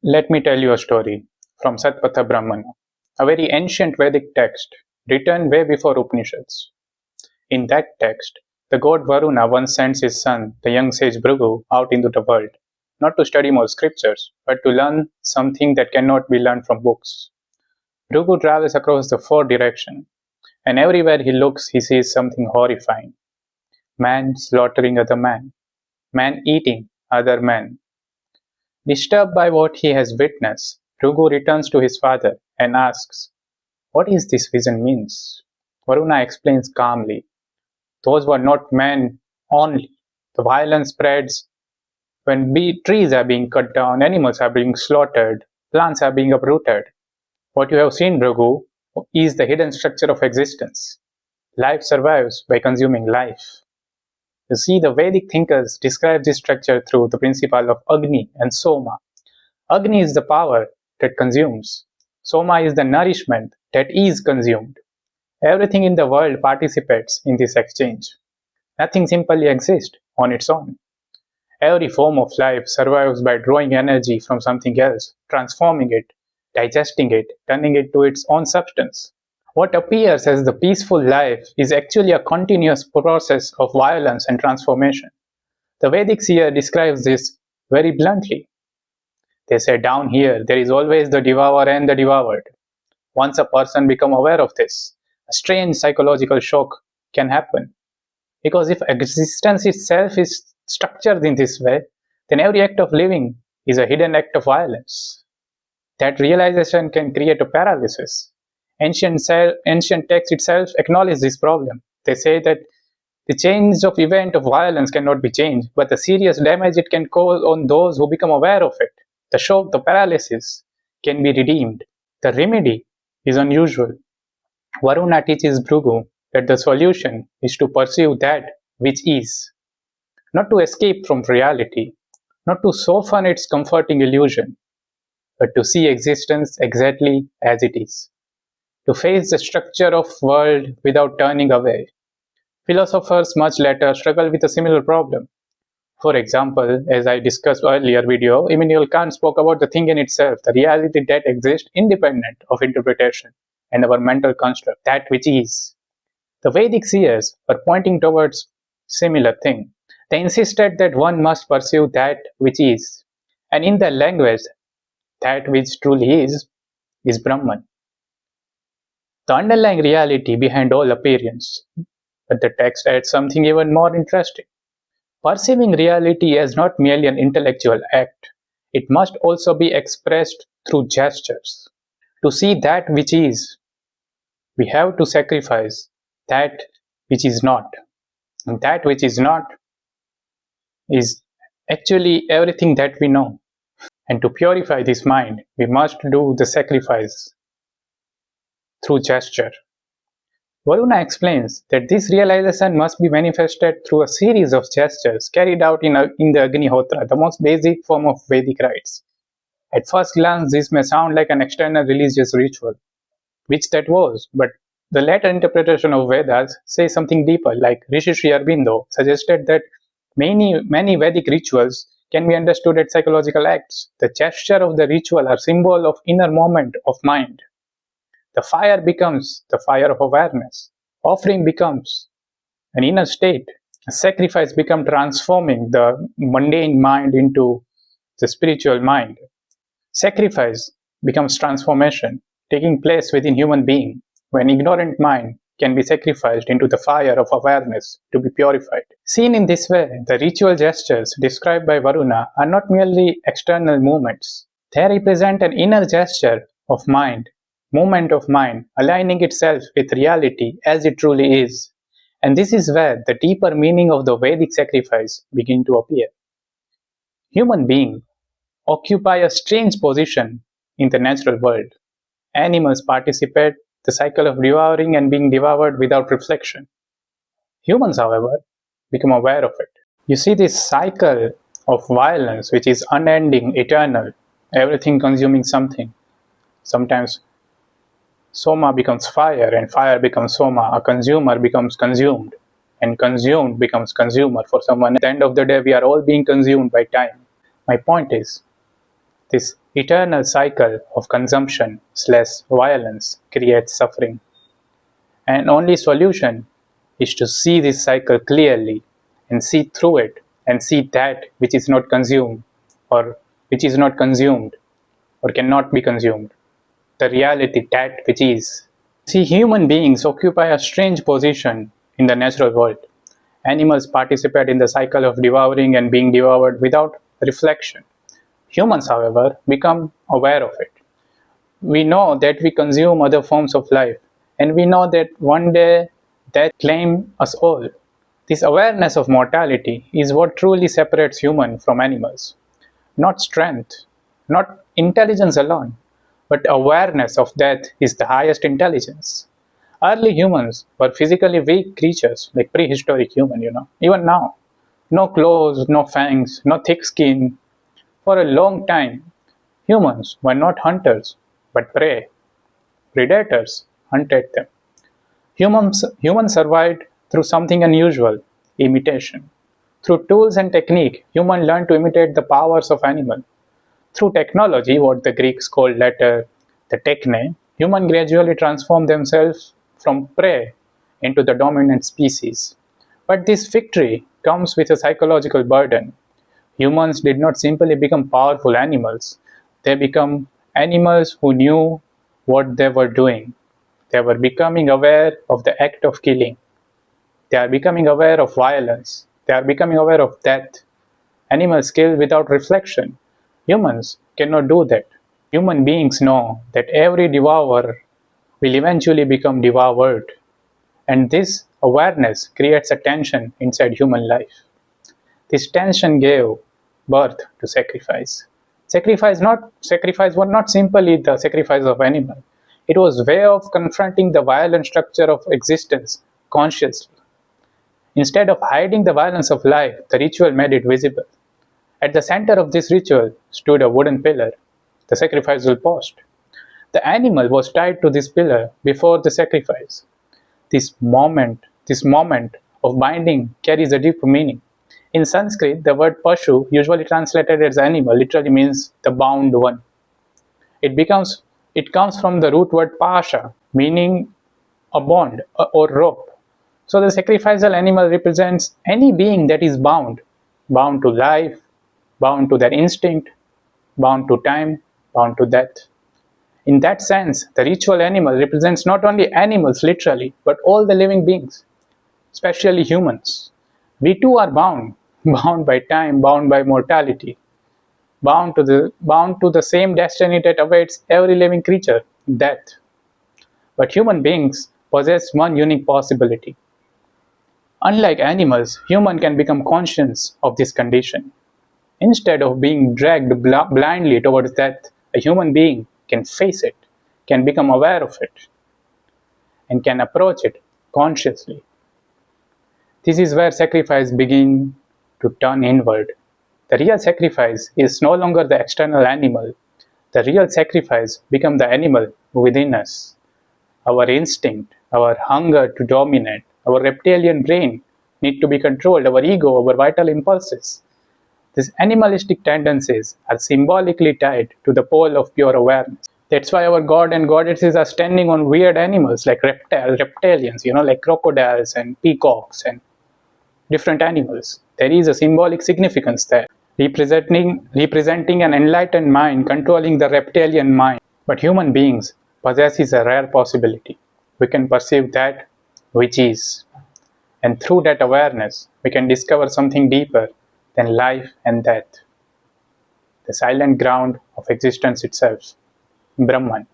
Let me tell you a story from Satpatha Brahmana, a very ancient Vedic text written way before Upanishads. In that text, the god Varuna once sends his son, the young sage Bhrigu, out into the world, not to study more scriptures, but to learn something that cannot be learned from books. Bhrigu travels across the four directions, and everywhere he looks, he sees something horrifying: man slaughtering other man eating other men. Disturbed by what he has witnessed, Bhrigu returns to his father and asks, "What is this vision means?" Varuna explains calmly, "Those were not men only. The violence spreads when trees are being cut down, animals are being slaughtered, plants are being uprooted. What you have seen, Bhrigu, is the hidden structure of existence. Life survives by consuming life." You see, the Vedic thinkers describe this structure through the principle of Agni and Soma. Agni is the power that consumes. Soma is the nourishment that is consumed. Everything in the world participates in this exchange. Nothing simply exists on its own. Every form of life survives by drawing energy from something else, transforming it, digesting it, turning it to its own substance. What appears as the peaceful life is actually a continuous process of violence and transformation. The Vedic seer describes this very bluntly. They say down here there is always the devourer and the devoured. Once a person becomes aware of this, a strange psychological shock can happen. Because if existence itself is structured in this way, then every act of living is a hidden act of violence. That realization can create a paralysis. Ancient texts itself acknowledge this problem. They say that the change of event of violence cannot be changed, but the serious damage it can cause on those who become aware of it, the shock, the paralysis, can be redeemed. The remedy is unusual. Varuna teaches Bhrigu that the solution is to pursue that which is, not to escape from reality, not to soften its comforting illusion, but to see existence exactly as it is, to face the structure of world without turning away. Philosophers much later struggle with a similar problem. For example, as I discussed earlier video, Immanuel Kant spoke about the thing in itself, the reality that exists independent of interpretation and our mental construct, that which is. The Vedic seers were pointing towards similar thing. They insisted that one must pursue that which is, and in their language, that which truly is Brahman, the underlying reality behind all appearance. But the text adds something even more interesting. Perceiving reality as not merely an intellectual act, it must also be expressed through gestures. To see that which is, we have to sacrifice that which is not. And that which is not is actually everything that we know. And to purify this mind, we must do the sacrifice through gesture. Varuna explains that this realization must be manifested through a series of gestures carried out in the Agnihotra, the most basic form of Vedic rites. At first glance, this may sound like an external religious ritual, which that was, but the later interpretation of Vedas says something deeper, like Rishi Sri Aurobindo suggested that many Vedic rituals can be understood as psychological acts. The gesture of the ritual are symbol of inner movement of mind. The fire becomes the fire of awareness. Offering becomes an inner state. A sacrifice becomes transforming the mundane mind into the spiritual mind. Sacrifice becomes transformation taking place within human being when ignorant mind can be sacrificed into the fire of awareness to be purified. Seen in this way, the ritual gestures described by Varuna are not merely external movements. They represent an inner gesture of mind, movement of mind, aligning itself with reality as it truly is. And this is where the deeper meaning of the Vedic sacrifice begins to appear. Human beings occupy a strange position in the natural world. Animals participate the cycle of devouring and being devoured without reflection. Humans, however, become aware of it. You see this cycle of violence which is unending, eternal, everything consuming something. Sometimes Soma becomes fire and fire becomes Soma. A consumer becomes consumed and consumed becomes consumer for someone. At the end of the day, we are all being consumed by time. My point is, this Eternal cycle of consumption slash violence creates suffering. And only solution is to see this cycle clearly and see through it and see that which is not consumed or which is not consumed or cannot be consumed. The reality that which is. See, human beings occupy a strange position in the natural world. Animals participate in the cycle of devouring and being devoured without reflection. Humans, however, become aware of it. We know that we consume other forms of life, and we know that one day death claims us all. This awareness of mortality is what truly separates humans from animals. Not strength, not intelligence alone, but awareness of death is the highest intelligence. Early humans were physically weak creatures, like prehistoric human, even now. No claws, no fangs, no thick skin. For a long time, humans were not hunters, but prey. Predators hunted them. Humans survived through something unusual, imitation. Through tools and technique, humans learned to imitate the powers of animals. Through technology, what the Greeks called later the techne, humans gradually transformed themselves from prey into the dominant species. But this victory comes with a psychological burden. Humans did not simply become powerful animals, they become animals who knew what they were doing. They were becoming aware of the act of killing. They are becoming aware of violence. They are becoming aware of death. Animals kill without reflection. Humans cannot do that. Human beings know that every devourer will eventually become devoured. And this awareness creates a tension inside human life. This tension gave birth to sacrifice. Sacrifice was not simply the sacrifice of animal. It was a way of confronting the violent structure of existence consciously. Instead of hiding the violence of life, the ritual made it visible. At the center of this ritual stood a wooden pillar, the sacrificial post. The animal was tied to this pillar before the sacrifice. This moment of binding carries a deep meaning. In Sanskrit, the word pashu, usually translated as animal, literally means the bound one. It comes from the root word pasha, meaning a bond or rope. So the sacrificial animal represents any being that is bound to life, bound to their instinct, bound to time, bound to death. In that sense, the ritual animal represents not only animals literally, but all the living beings, especially humans. We too are bound by time, bound by mortality, bound to the same destiny that awaits every living creature, death. But human beings possess one unique possibility. Unlike animals, humans can become conscious of this condition. Instead of being dragged blindly towards death, a human being can face it, can become aware of it, and can approach it consciously. This is where sacrifice begins to turn inward. The real sacrifice is no longer the external animal. The real sacrifice becomes the animal within us. Our instinct, our hunger to dominate, our reptilian brain need to be controlled, our ego, our vital impulses. These animalistic tendencies are symbolically tied to the pole of pure awareness. That's why our god and goddesses are standing on weird animals like reptilians, like crocodiles and peacocks and different animals. There is a symbolic significance there, representing an enlightened mind controlling the reptilian mind. But human beings possesses a rare possibility. We can perceive that which is. And through that awareness, we can discover something deeper than life and death. The silent ground of existence itself, Brahman.